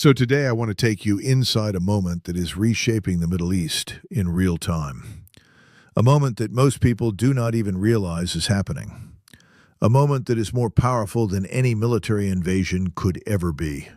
So today I want to take you inside a moment that is reshaping the Middle East in real time. A moment that most people do not even realize is happening. A moment that is more powerful than any military invasion could ever be.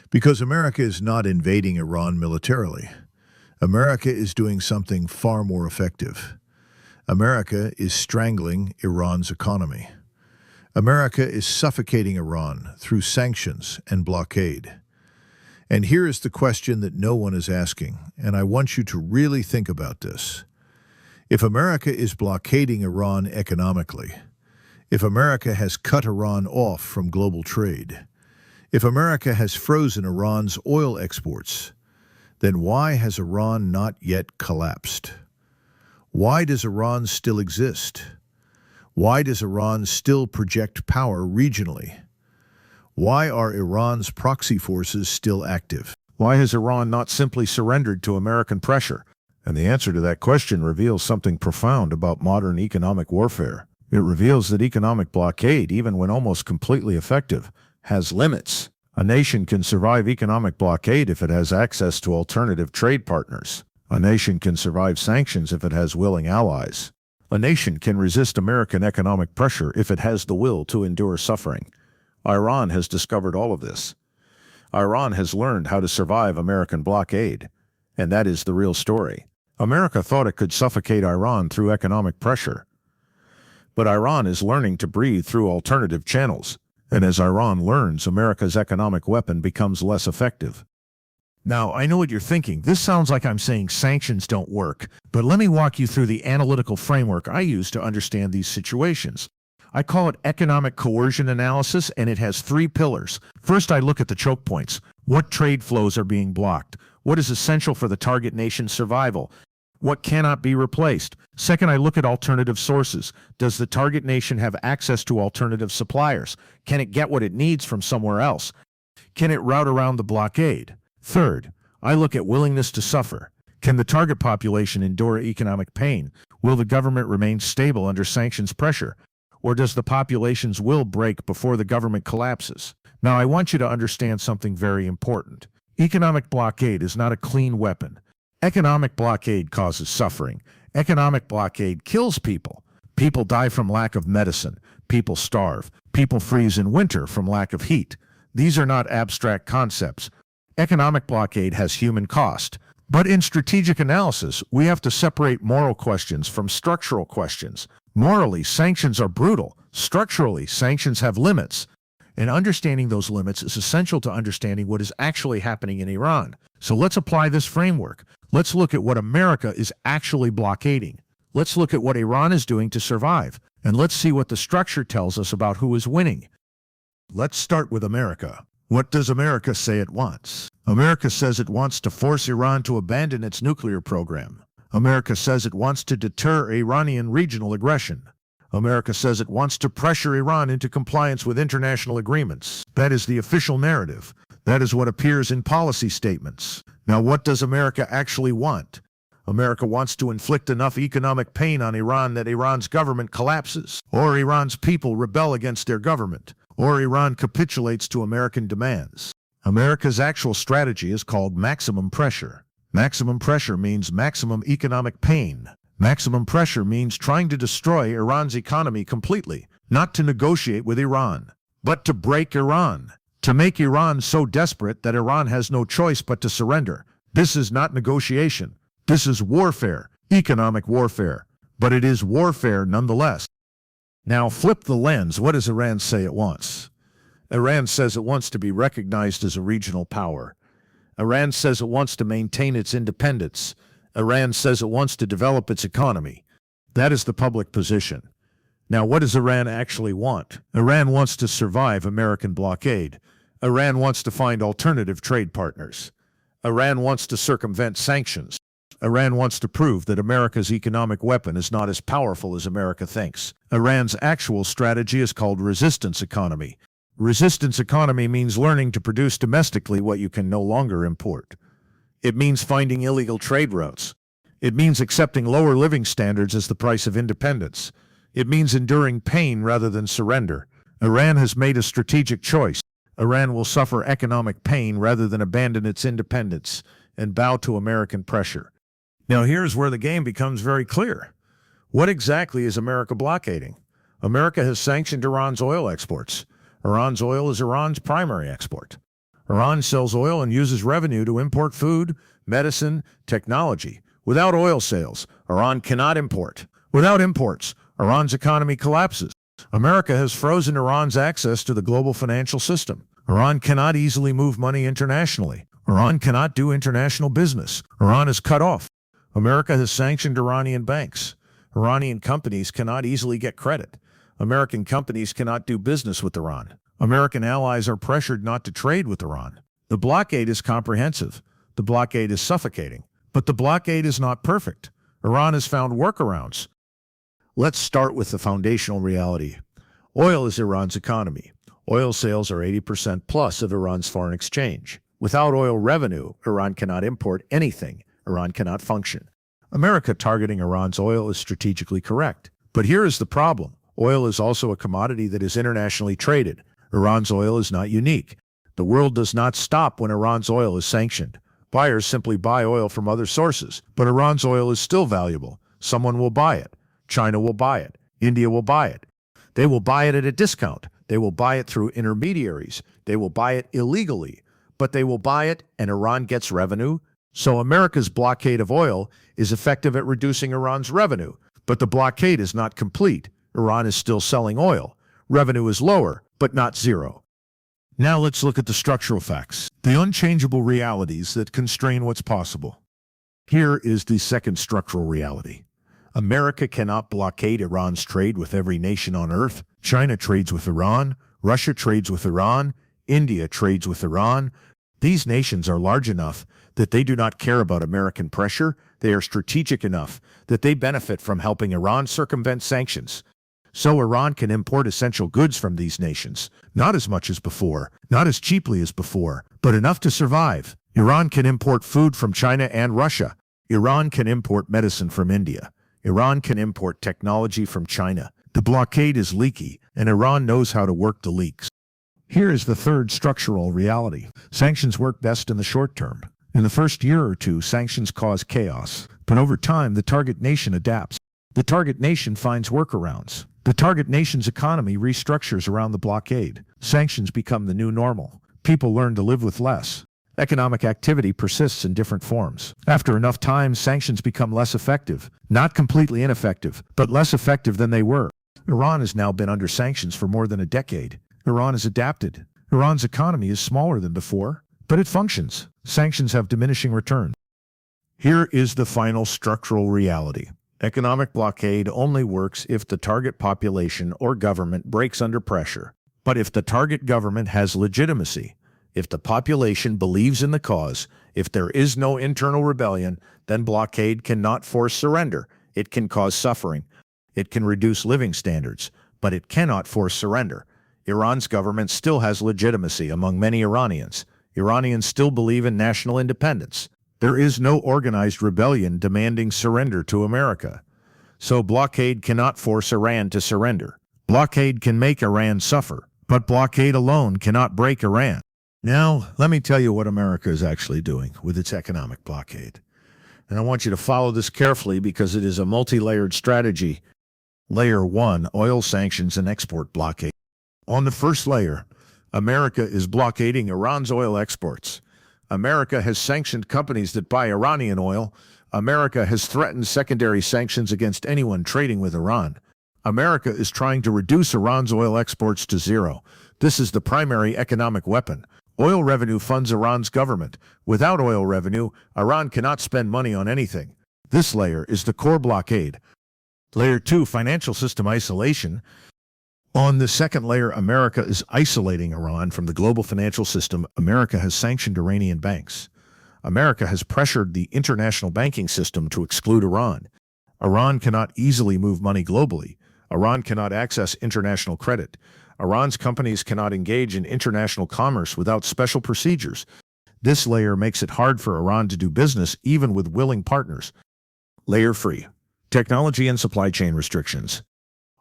Because America is not invading Iran militarily. America is doing something far more effective. America is strangling Iran's economy. America is suffocating Iran through sanctions and blockade. And here is the question that no one is asking, and I want you to really think about this. If America is blockading Iran economically, if America has cut Iran off from global trade, if America has frozen Iran's oil exports, then why has Iran not yet collapsed? Why does Iran still exist? Why does Iran still project power regionally? Why are Iran's proxy forces still active? Why has Iran not simply surrendered to American pressure? And the answer to that question reveals something profound about modern economic warfare. It reveals that economic blockade, even when almost completely effective, has limits. A nation can survive economic blockade if it has access to alternative trade partners. A nation can survive sanctions if it has willing allies. A nation can resist American economic pressure if it has the will to endure suffering. Iran has discovered all of this. Iran has learned how to survive American blockade. And that is the real story. America thought it could suffocate Iran through economic pressure. But Iran is learning to breathe through alternative channels. And as Iran learns, America's economic weapon becomes less effective. Now, I know what you're thinking. This sounds like I'm saying sanctions don't work. But let me walk you through the analytical framework I use to understand these situations. I call it economic coercion analysis, and it has three pillars. First, I look at the choke points. What trade flows are being blocked? What is essential for the target nation's survival? What cannot be replaced? Second, I look at alternative sources. Does the target nation have access to alternative suppliers? Can it get what it needs from somewhere else? Can it route around the blockade? Third, I look at willingness to suffer. Can the target population endure economic pain? Will the government remain stable under sanctions pressure? Or does the population's will break before the government collapses? Now, I want you to understand something very important. Economic blockade is not a clean weapon. Economic blockade causes suffering. Economic blockade kills people. People die from lack of medicine. People starve. People freeze in winter from lack of heat. These are not abstract concepts. Economic blockade has human cost. But in strategic analysis, we have to separate moral questions from structural questions. Morally, sanctions are brutal. Structurally, sanctions have limits. And understanding those limits is essential to understanding what is actually happening in Iran. So let's apply this framework. Let's look at what America is actually blockading. Let's look at what Iran is doing to survive. And let's see what the structure tells us about who is winning. Let's start with America. What does America say it wants? America says it wants to force Iran to abandon its nuclear program. America says it wants to deter Iranian regional aggression. America says it wants to pressure Iran into compliance with international agreements. That is the official narrative. That is what appears in policy statements. Now, what does America actually want? America wants to inflict enough economic pain on Iran that Iran's government collapses, or Iran's people rebel against their government, or Iran capitulates to American demands. America's actual strategy is called maximum pressure. Maximum pressure means maximum economic pain. Maximum pressure means trying to destroy Iran's economy completely, not to negotiate with Iran, but to break Iran, to make Iran so desperate that Iran has no choice but to surrender. This is not negotiation. This is warfare, economic warfare, but it is warfare nonetheless. Now flip the lens. What does Iran say it wants? Iran says it wants to be recognized as a regional power. Iran says it wants to maintain its independence. Iran says it wants to develop its economy. That is the public position. Now, what does Iran actually want? Iran wants to survive American blockade. Iran wants to find alternative trade partners. Iran wants to circumvent sanctions. Iran wants to prove that America's economic weapon is not as powerful as America thinks. Iran's actual strategy is called resistance economy. Resistance economy means learning to produce domestically what you can no longer import. It means finding illegal trade routes. It means accepting lower living standards as the price of independence. It means enduring pain rather than surrender. Iran has made a strategic choice. Iran will suffer economic pain rather than abandon its independence and bow to American pressure. Now here's where the game becomes very clear. What exactly is America blockading? America has sanctioned Iran's oil exports. Iran's oil is Iran's primary export. Iran sells oil and uses revenue to import food, medicine, technology. Without oil sales, Iran cannot import. Without imports, Iran's economy collapses. America has frozen Iran's access to the global financial system. Iran cannot easily move money internationally. Iran cannot do international business. Iran is cut off. America has sanctioned Iranian banks. Iranian companies cannot easily get credit. American companies cannot do business with Iran. American allies are pressured not to trade with Iran. The blockade is comprehensive. The blockade is suffocating. But the blockade is not perfect. Iran has found workarounds. Let's start with the foundational reality. Oil is Iran's economy. Oil sales are 80% plus of Iran's foreign exchange. Without oil revenue, Iran cannot import anything. Iran cannot function. America targeting Iran's oil is strategically correct. But here is the problem. Oil is also a commodity that is internationally traded. Iran's oil is not unique. The world does not stop when Iran's oil is sanctioned. Buyers simply buy oil from other sources, but Iran's oil is still valuable. Someone will buy it. China will buy it. India will buy it. They will buy it at a discount. They will buy it through intermediaries. They will buy it illegally. But they will buy it, and Iran gets revenue. So America's blockade of oil is effective at reducing Iran's revenue. But the blockade is not complete. Iran is still selling oil. Revenue is lower, but not zero. Now let's look at the structural facts, the unchangeable realities that constrain what's possible. Here is the second structural reality. America cannot blockade Iran's trade with every nation on earth. China trades with Iran. Russia trades with Iran. India trades with Iran. These nations are large enough that they do not care about American pressure. They are strategic enough that they benefit from helping Iran circumvent sanctions. So Iran can import essential goods from these nations, not as much as before, not as cheaply as before, but enough to survive. Iran can import food from China and Russia. Iran can import medicine from India. Iran can import technology from China. The blockade is leaky, and Iran knows how to work the leaks. Here is the third structural reality. Sanctions work best in the short term. In the first year or two, sanctions cause chaos. But over time, the target nation adapts. The target nation finds workarounds. The target nation's economy restructures around the blockade. Sanctions become the new normal. People learn to live with less. Economic activity persists in different forms. After enough time, sanctions become less effective. Not completely ineffective, but less effective than they were. Iran has now been under sanctions for more than a decade. Iran has adapted. Iran's economy is smaller than before, but it functions. Sanctions have diminishing returns. Here is the final structural reality. Economic blockade only works if the target population or government breaks under pressure. But if the target government has legitimacy, if the population believes in the cause, if there is no internal rebellion, then blockade cannot force surrender. It can cause suffering. It can reduce living standards, but it cannot force surrender. Iran's government still has legitimacy among many Iranians. Iranians still believe in national independence. There is no organized rebellion demanding surrender to America. So blockade cannot force Iran to surrender. Blockade can make Iran suffer, but blockade alone cannot break Iran. Now, let me tell you what America is actually doing with its economic blockade. And I want you to follow this carefully because it is a multi-layered strategy. Layer 1, oil sanctions and export blockade. On the first layer, America is blockading Iran's oil exports. America has sanctioned companies that buy Iranian oil. America has threatened secondary sanctions against anyone trading with Iran. America is trying to reduce Iran's oil exports to zero. This is the primary economic weapon. Oil revenue funds Iran's government. Without oil revenue, Iran cannot spend money on anything. This layer is the core blockade. Layer 2, financial system isolation. On the second layer, America is isolating Iran from the global financial system. America has sanctioned Iranian banks. America has pressured the international banking system to exclude Iran. Iran cannot easily move money globally. Iran cannot access international credit. Iran's companies cannot engage in international commerce without special procedures. This layer makes it hard for Iran to do business even with willing partners. Layer 3, technology and supply chain restrictions.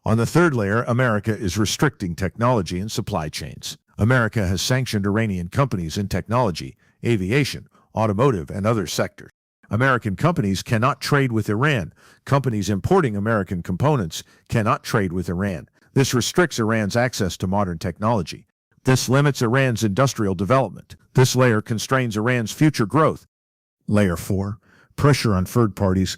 On the third layer, America is restricting technology and supply chains. America has sanctioned Iranian companies in technology, aviation, automotive, and other sectors. American companies cannot trade with Iran. Companies importing American components cannot trade with Iran. This restricts Iran's access to modern technology. This limits Iran's industrial development. This layer constrains Iran's future growth. Layer 4. Pressure on third parties.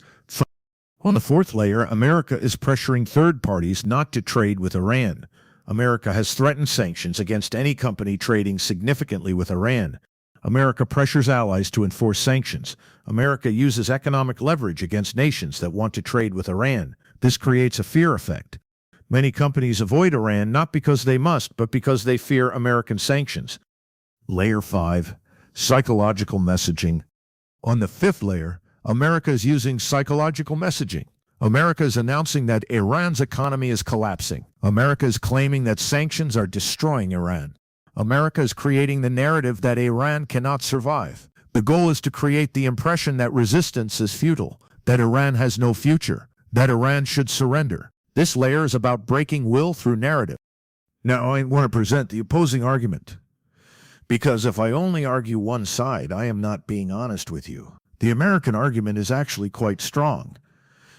On the fourth layer, America is pressuring third parties not to trade with Iran. America has threatened sanctions against any company trading significantly with Iran. America pressures allies to enforce sanctions. America uses economic leverage against nations that want to trade with Iran. This creates a fear effect. Many companies avoid Iran not because they must, but because they fear American sanctions. Layer 5. Psychological messaging. On the fifth layer, America is using psychological messaging. America is announcing that Iran's economy is collapsing. America is claiming that sanctions are destroying Iran. America is creating the narrative that Iran cannot survive. The goal is to create the impression that resistance is futile, that Iran has no future, that Iran should surrender. This layer is about breaking will through narrative. Now I want to present the opposing argument, because if I only argue one side, I am not being honest with you. The American argument is actually quite strong.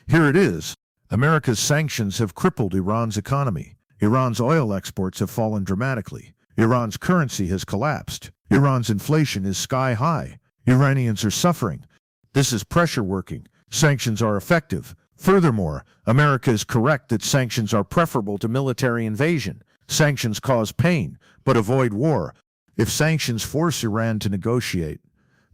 Here it is. America's sanctions have crippled Iran's economy. Iran's oil exports have fallen dramatically. Iran's currency has collapsed. Iran's inflation is sky high. Iranians are suffering. This is pressure working. Sanctions are effective. Furthermore, America is correct that sanctions are preferable to military invasion. Sanctions cause pain, but avoid war. If sanctions force Iran to negotiate,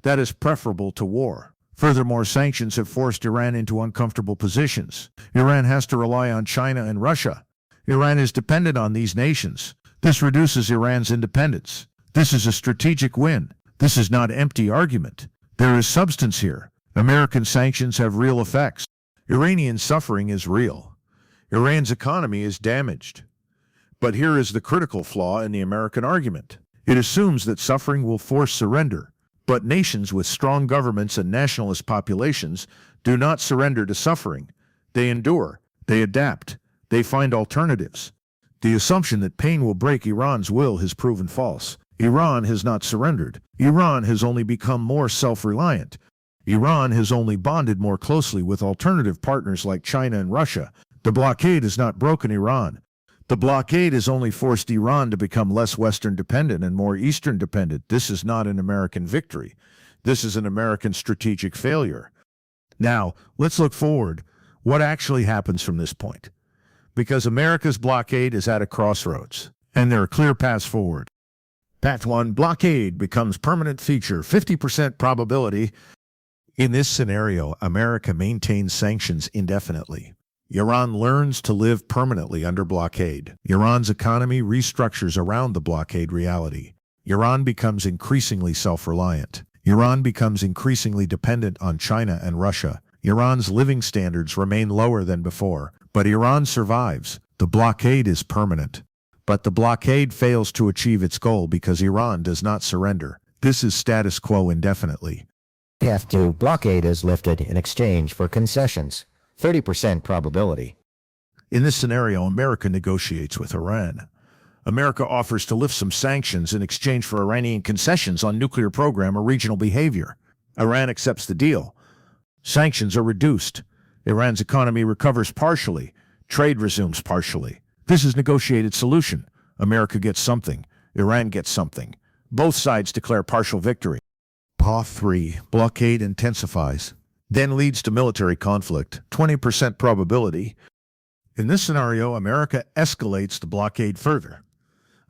that is preferable to war. Furthermore, sanctions have forced Iran into uncomfortable positions. Iran has to rely on China and Russia. Iran is dependent on these nations. This reduces Iran's independence. This is a strategic win. This is not empty argument. There is substance here. American sanctions have real effects. Iranian suffering is real. Iran's economy is damaged. But here is the critical flaw in the American argument. It assumes that suffering will force surrender. But nations with strong governments and nationalist populations do not surrender to suffering. They endure. They adapt. They find alternatives. The assumption that pain will break Iran's will has proven false. Iran has not surrendered. Iran has only become more self-reliant. Iran has only bonded more closely with alternative partners like China and Russia. The blockade has not broken Iran. The blockade has only forced Iran to become less Western dependent and more Eastern dependent. This is not an American victory. This is an American strategic failure. Now, let's look forward. What actually happens from this point? Because America's blockade is at a crossroads, and there are clear paths forward. Path 1, blockade becomes permanent feature, 50% probability. In this scenario, America maintains sanctions indefinitely. Iran learns to live permanently under blockade. Iran's economy restructures around the blockade reality. Iran becomes increasingly self-reliant. Iran becomes increasingly dependent on China and Russia. Iran's living standards remain lower than before, but Iran survives. The blockade is permanent. But the blockade fails to achieve its goal because Iran does not surrender. This is status quo indefinitely. Path 2, blockade is lifted in exchange for concessions. 30% probability. In this scenario, America negotiates with Iran. America offers to lift some sanctions in exchange for Iranian concessions on nuclear program or regional behavior. Iran accepts the deal. Sanctions are reduced. Iran's economy recovers partially. Trade resumes partially. This is a negotiated solution. America gets something. Iran gets something. Both sides declare partial victory. Path 3, blockade intensifies, then leads to military conflict, 20% probability. In this scenario, America escalates the blockade further.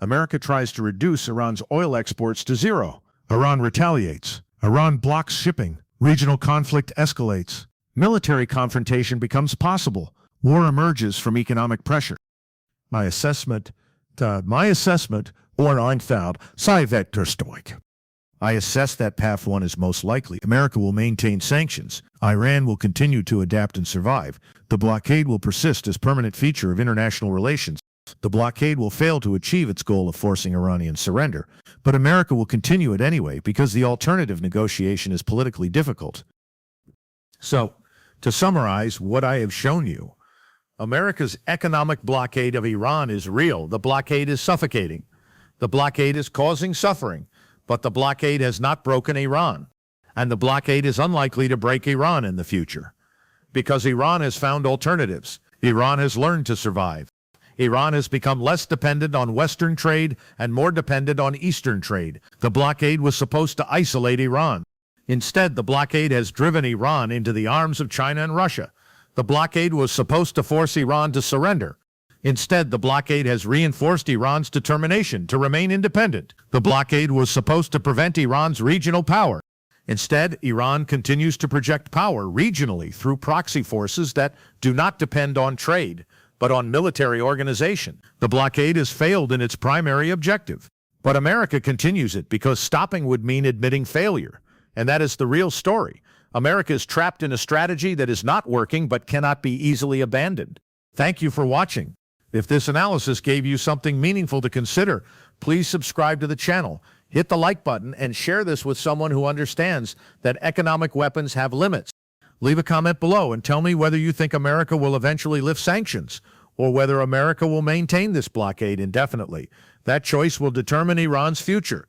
America tries to reduce Iran's oil exports to zero. Iran retaliates. Iran blocks shipping. Regional conflict escalates. Military confrontation becomes possible. War emerges from economic pressure. My assessment, or einfeld, sei vektorstoik. I assess that path 1 is most likely. America will maintain sanctions. Iran will continue to adapt and survive. The blockade will persist as permanent feature of international relations. The blockade will fail to achieve its goal of forcing Iranian surrender. But America will continue it anyway because the alternative negotiation is politically difficult. So, to summarize what I have shown you, America's economic blockade of Iran is real. The blockade is suffocating. The blockade is causing suffering, but the blockade has not broken Iran, and the blockade is unlikely to break Iran in the future. Because Iran has found alternatives. Iran has learned to survive. Iran has become less dependent on Western trade and more dependent on Eastern trade. The blockade was supposed to isolate Iran. Instead, the blockade has driven Iran into the arms of China and Russia. The blockade was supposed to force Iran to surrender. Instead, the blockade has reinforced Iran's determination to remain independent. The blockade was supposed to prevent Iran's regional power. Instead, Iran continues to project power regionally through proxy forces that do not depend on trade, but on military organization. The blockade has failed in its primary objective. But America continues it because stopping would mean admitting failure. And that is the real story. America is trapped in a strategy that is not working but cannot be easily abandoned. Thank you for watching. If this analysis gave you something meaningful to consider, please subscribe to the channel, hit the like button, and share this with someone who understands that economic weapons have limits. Leave a comment below and tell me whether you think America will eventually lift sanctions or whether America will maintain this blockade indefinitely. That choice will determine Iran's future.